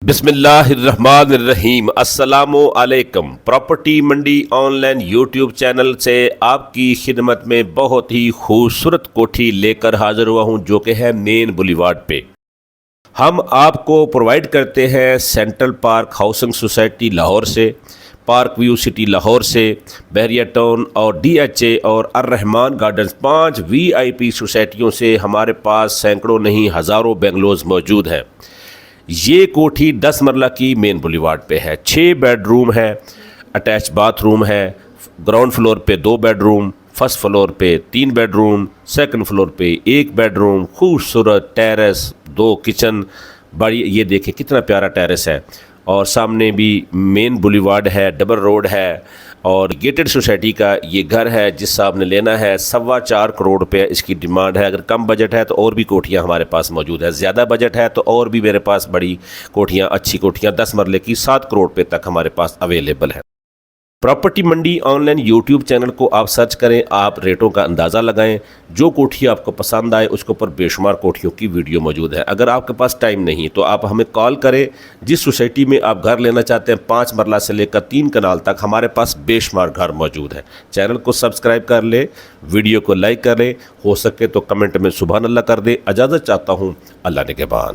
بسم اللہ الرحمن الرحیم۔ السلام علیکم۔ پراپرٹی منڈی آن لائن یوٹیوب چینل سے آپ کی خدمت میں بہت ہی خوبصورت کوٹھی لے کر حاضر ہوا ہوں، جو کہ ہے مین بولیوارڈ پہ۔ ہم آپ کو پرووائڈ کرتے ہیں central park housing society Lahore سے، پارک ویو سٹی لاہور سے، بحریہ ٹاؤن اور ڈی ایچ اے اور الرحمان گارڈنز، 5 VIP سوسائٹیوں سے ہمارے پاس سینکڑوں نہیں ہزاروں بنگلوز موجود ہیں۔ یہ کوٹھی 10 مرلہ کی مین بولیوارڈ پہ ہے، 6 بیڈ روم ہے، اٹیچ باتھ روم ہے، گراؤنڈ فلور پہ 2 بیڈ روم، فرسٹ فلور پہ 3 بیڈ روم، سیکنڈ فلور پہ 1 بیڈ روم، خوبصورت ٹیرس، 2 کچن، بڑی یہ دیکھیں کتنا پیارا ٹیرس ہے، اور سامنے بھی مین بولیوارڈ ہے، ڈبل روڈ ہے، اور گیٹڈ سوسائٹی کا یہ گھر ہے جس صاحب نے لینا ہے 4.25 کروڑ روپے اس کی ڈیمانڈ ہے۔ اگر کم بجٹ ہے تو اور بھی کوٹھیاں ہمارے پاس موجود ہے، زیادہ بجٹ ہے تو اور بھی میرے پاس بڑی کوٹھیاں، اچھی کوٹھیاں 10 مرلے کی 7 کروڑ روپے تک ہمارے پاس اویلیبل ہے۔ پراپرٹی منڈی آن لائن یوٹیوب چینل کو آپ سرچ کریں، آپ ریٹوں کا اندازہ لگائیں، جو کوٹھی آپ کو پسند آئے اس کے اوپر بے شمار کوٹھیوں کی ویڈیو موجود ہے۔ اگر آپ کے پاس ٹائم نہیں تو آپ ہمیں کال کریں، جس سوسائٹی میں آپ گھر لینا چاہتے ہیں 5 مرلہ سے لے کر 3 کنال تک ہمارے پاس بے شمار گھر موجود ہیں۔ چینل کو سبسکرائب کر لیں، ویڈیو کو لائک کر لیں، ہو سکے تو کمنٹ میں سبحان اللہ کر دیں۔ اجازت چاہتا ہوں، اللہ نگہبان۔